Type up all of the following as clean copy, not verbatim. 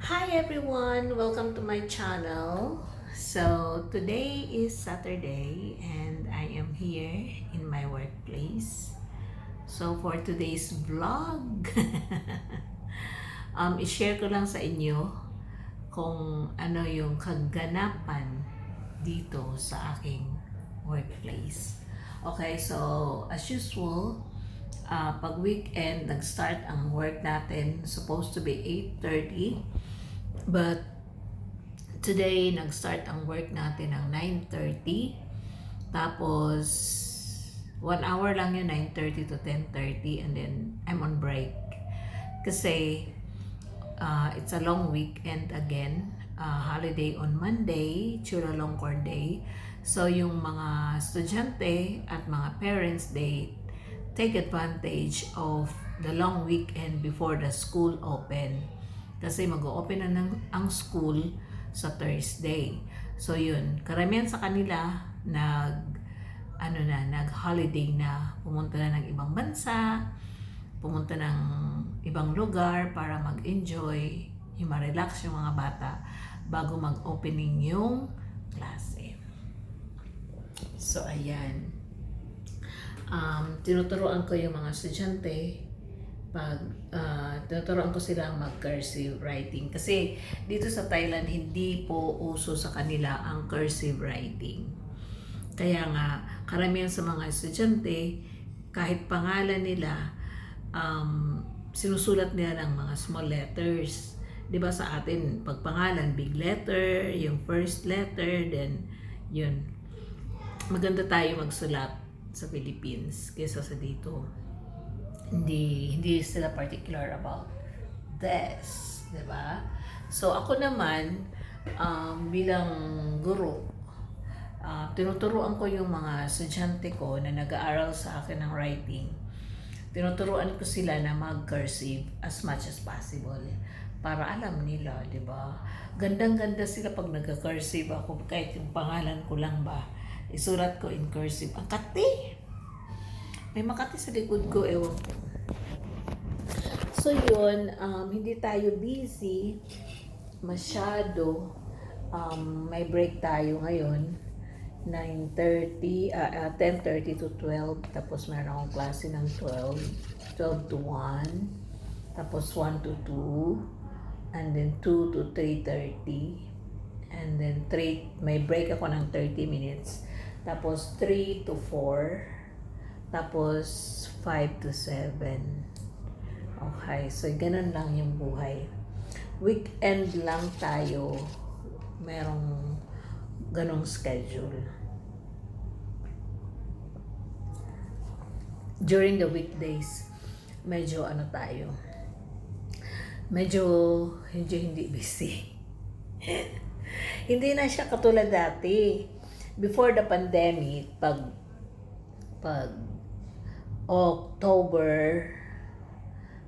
Hi everyone, welcome to my channel. So today is Saturday and I am here in my workplace. So for today's vlog, i-share ko lang sa inyo kung ano yung kaganapan dito sa aking workplace. Okay, so as usual, pag weekend, nag-start ang work natin, supposed to be 8:30. But today, nag-start ang work natin ng 9:30. Tapos, 1 hour lang yun, 9:30 to 10:30. And then, I'm on break. Kasi, it's a long weekend again. Holiday on Monday, Chulalongkorn Day. So, yung mga estudyante at mga parents, they take advantage of the long weekend before the school open. Kasi mag-o-open na ang school sa Thursday. So yun, karamihan sa kanila nag-holiday na, pumunta na ng ibang bansa, pumunta ng ibang lugar para mag-enjoy, yung ma-relax yung mga bata bago mag-opening yung klase. So ayan. Tinuturuan ko yung mga estudyante tinuturuan ko sila mag-cursive writing kasi dito sa Thailand hindi po uso sa kanila ang cursive writing. Kaya nga karamihan sa mga estudyante kahit pangalan nila sinusulat nila ng mga small letters. 'Di ba sa atin pag pangalan big letter, yung first letter, then yun. Maganda tayo magsulat sa Philippines kaysa sa dito. Hindi sila particular about this, 'di ba? So ako naman bilang guro, tinuturuan ko yung mga estudyante ko na nag-aaral sa akin ng writing. Tinuturuan ko sila na mag-cursive as much as possible para alam nila, 'di ba? Gandang-ganda sila pag nag-cursive ako, kahit yung pangalan ko lang ba isulat ko in cursive. Ang kati! May makati sa likod ko, ewan ko. So yun, hindi tayo busy masyado. May break tayo ngayon. 10:30 to 12. Tapos meron akong klase ng 12 to 1. Tapos 1 to 2. And then 2 to 3:30. And then may break ako ng 30 minutes. Tapos 3 to 4. Tapos 5 to 7. Okay, so ganun lang yung buhay. Weekend lang tayo merong ganong schedule. During the weekdays, medyo tayo. Medyo hindi busy. Hindi na siya katulad dati. Before the pandemic, pag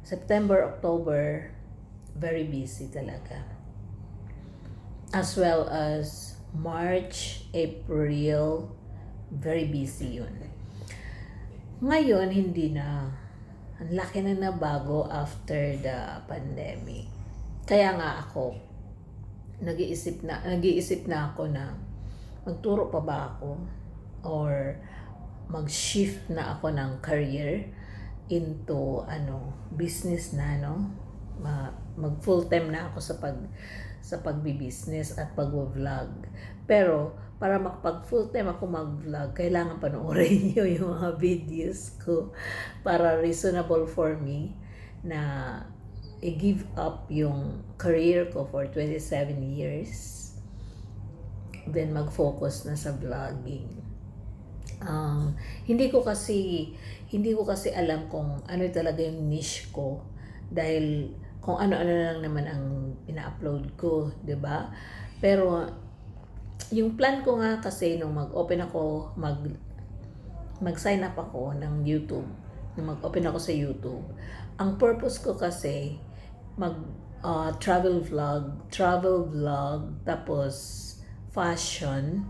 September, October, very busy talaga. As well as March, April, very busy yun. Ngayon, hindi na. Ang laki na nabago after the pandemic. Kaya nga ako, nag-iisip na ako na magturo pa ba ako or mag-shift na ako ng career into business na mag full time na ako sa pagbi-business at pag-vlog. Pero para makapag full time ako mag-vlog, kailangan panoorin niyo yung mga videos ko para reasonable for me na i-give up yung career ko for 27 years, then mag-focus na sa vlogging. Hindi ko kasi alam kung ano talaga yung niche ko dahil kung ano-ano lang naman ang ina-upload ko, 'di ba? Pero yung plan ko nga kasi nung mag-open ako, mag-sign up ako ng YouTube, nung mag-open ako sa YouTube. Ang purpose ko kasi travel vlog, tapos fashion,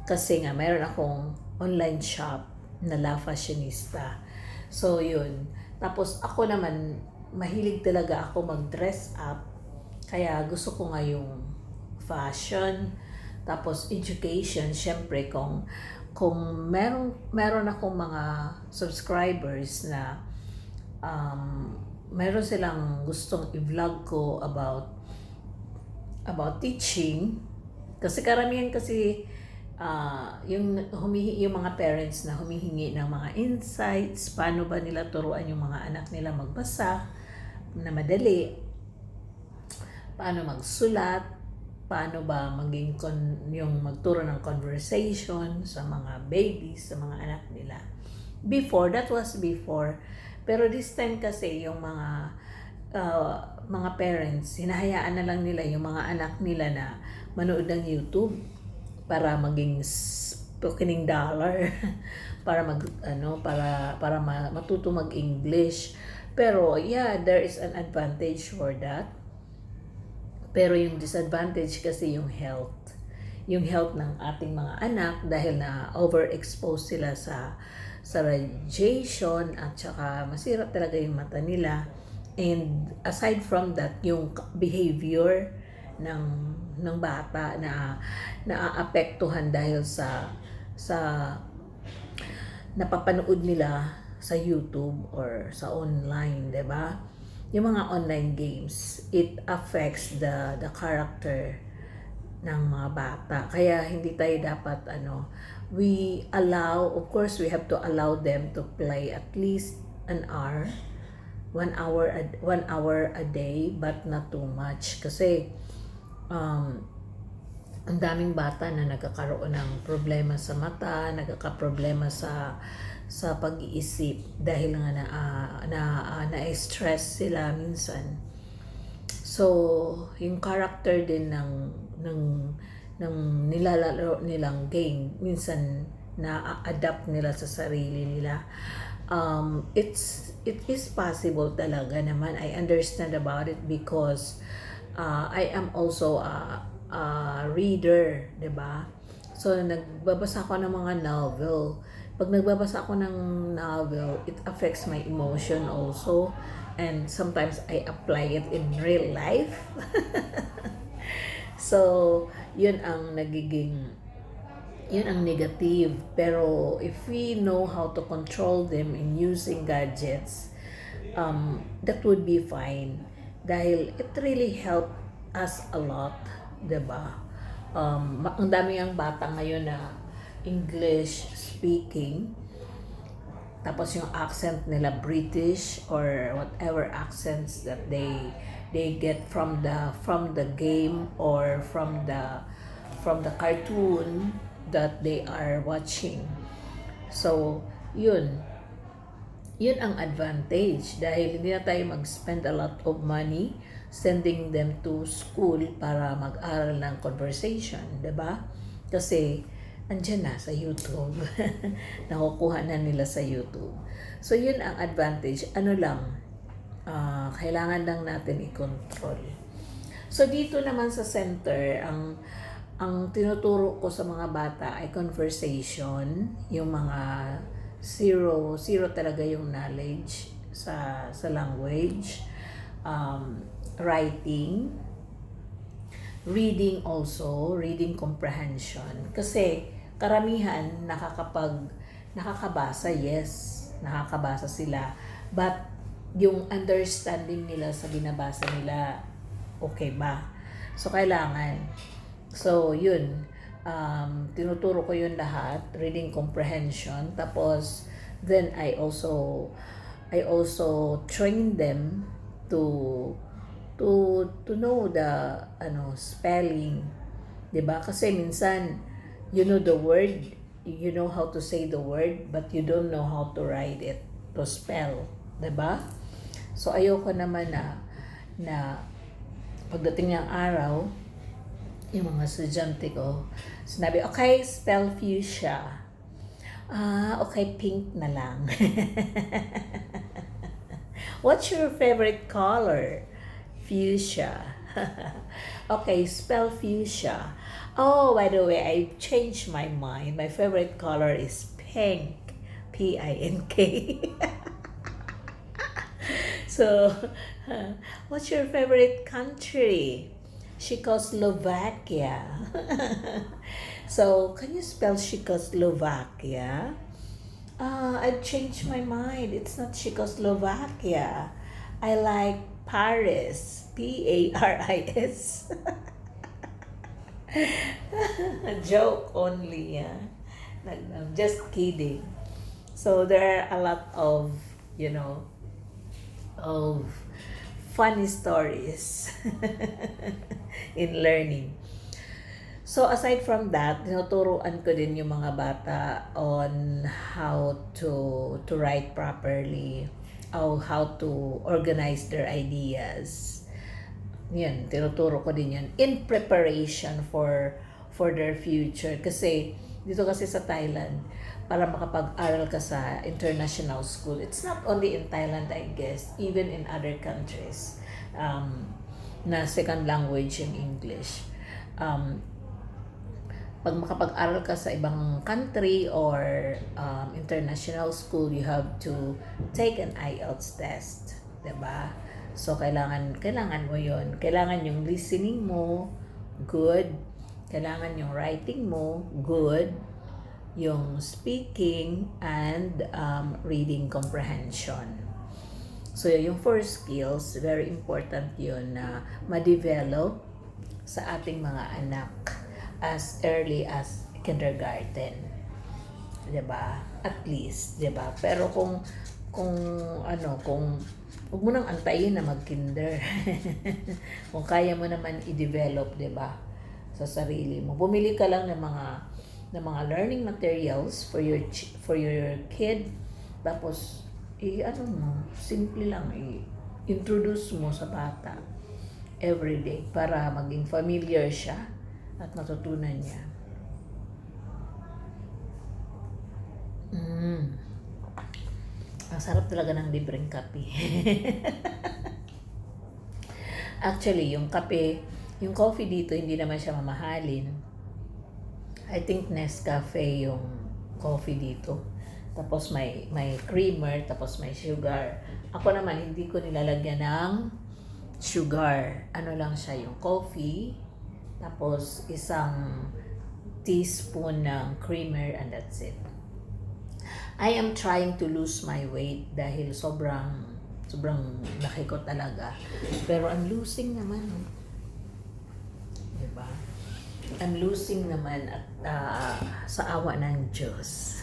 kasi nga mayroon akong online shop na La Fashionista. So yun. Tapos ako naman mahilig talaga ako mag-dress up Kaya gusto ko nga yung fashion, tapos education, syempre kung meron akong mga subscribers na meron silang gustong i-vlog ko about teaching, kasi karamihan kasi yung mga parents na humihingi ng mga insights, paano ba nila turuan yung mga anak nila magbasa na madali, paano magsulat, paano ba yung magturo ng conversation sa mga babies, sa mga anak nila. That was before. Pero this time kasi yung mga parents, hinahayaan na lang nila yung mga anak nila na manood ng YouTube para maging spokening dollar para matuto mag-English. Pero yeah, there is an advantage for that. Pero yung disadvantage kasi yung health ng ating mga anak, dahil na overexposed sila sa radiation, at saka masira talaga yung mata nila. And aside from that, yung behavior ng bata na naaapektuhan dahil sa napapanood nila sa YouTube or sa online, 'di ba? Yung mga online games, it affects the character ng mga bata. Kaya hindi tayo dapat of course we have to allow them to play at least an hour, 1 hour a day, but not too much. Kasi ang daming bata na nagkakaroon ng problema sa mata, nagkakaproblema sa pag-iisip dahil nga na-stress sila minsan. So, yung character din ng nilalaro nilang game, minsan na-adapt nila sa sarili nila. It is possible talaga naman. I understand about it because I am also a reader, 'di ba? So nagbabasa ako ng mga novel. Pag nagbabasa ako ng novel, it affects my emotion also, and sometimes I apply it in real life. So, yun ang negative. Pero if we know how to control them in using gadgets, that would be fine. Dahil it really helped us a lot, 'di ba? Ang dami ang bata ngayon na English speaking, tapos yung accent nila British or whatever accents that they get from the game or from the cartoon that they are watching. So yun ang advantage, dahil hindi na tayo mag-spend a lot of money sending them to school para mag-aral ng conversation, 'di ba? Kasi andyan na sa YouTube. Nakukuha na nila sa YouTube. So yun ang advantage. Kailangan lang natin i-control. So dito naman sa center, ang tinuturo ko sa mga bata ay conversation, yung mga zero talaga yung knowledge sa language, writing, reading also, reading comprehension. Kasi karamihan nakakabasa, yes, nakakabasa sila, but yung understanding nila sa binabasa nila, okay ba? So kailangan, yun, tinuturo ko yun lahat, reading comprehension. Tapos then I also train them to know the spelling, 'di ba? Kasi minsan you know the word, you know how to say the word, but you don't know how to write it, to spell, 'di ba? So ayoko naman na pagdating ng araw, yung mga estudyante ko, sinabi, okay, spell fuchsia. Okay, pink na lang. What's your favorite color? Fuchsia. Okay, spell fuchsia. Oh, by the way, I changed my mind. My favorite color is pink. Pink. So, what's your favorite country? Czechoslovakia. So, can you spell Czechoslovakia? I've changed my mind. It's not Czechoslovakia. I like Paris. Paris. A joke only, yeah. I'm just kidding. So there are a lot of, you know, of funny stories in learning. So aside from that, tinuturuan ko din yung mga bata on how to write properly, how to organize their ideas. Yan, tinuturo ko din yan in preparation for their future. Kasi dito kasi sa Thailand, para makapag-aral ka sa international school, it's not only in Thailand, I guess, even in other countries, na second language yung English. Pag makapag-aral ka sa ibang country or international school, you have to take an IELTS test, 'di ba? So kailangan mo 'yon. Kailangan yung listening mo good, kailangan yung writing mo good, yung speaking and reading comprehension. So yung 4 skills, very important yun na ma-develop sa ating mga anak as early as kindergarten. 'Di ba? At least, 'di ba? Pero kung huwag mo nang antayin na mag-kinder. Kung kaya mo naman i-develop, 'di ba? Sa sarili mo. Bumili ka lang ng mga learning materials for your kid. Tapos simple lang i-introduce mo sa bata every day para maging familiar siya at matutunan niya. Ang sarap talaga ng libreng kape. Actually, yung coffee dito, hindi naman siya mamahalin. I think Nescafe yung coffee dito. Tapos may creamer, tapos may sugar. Ako naman, hindi ko nilalagyan ng sugar. Ano lang siya, yung coffee, tapos isang teaspoon ng creamer, and that's it. I am trying to lose my weight dahil sobrang laki ko talaga. Pero I'm losing naman. Diba? I'm losing naman at sa awa ng Diyos.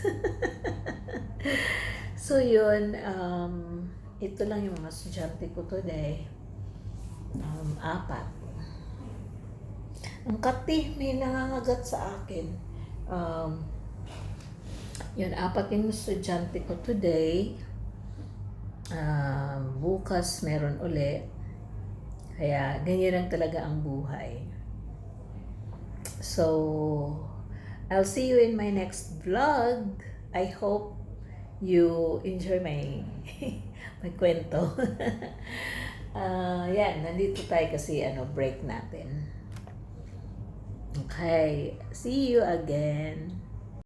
So yun, ito lang yung mga estudyante ko today. 4. Ang kati, may nangangagat sa akin. Yun, 4 yung estudyante ko today. Bukas meron uli. Kaya ganyan lang talaga ang buhay. So, I'll see you in my next vlog. I hope you enjoy my my kwento. Yan, nandito tayo kasi break natin. Okay, see you again.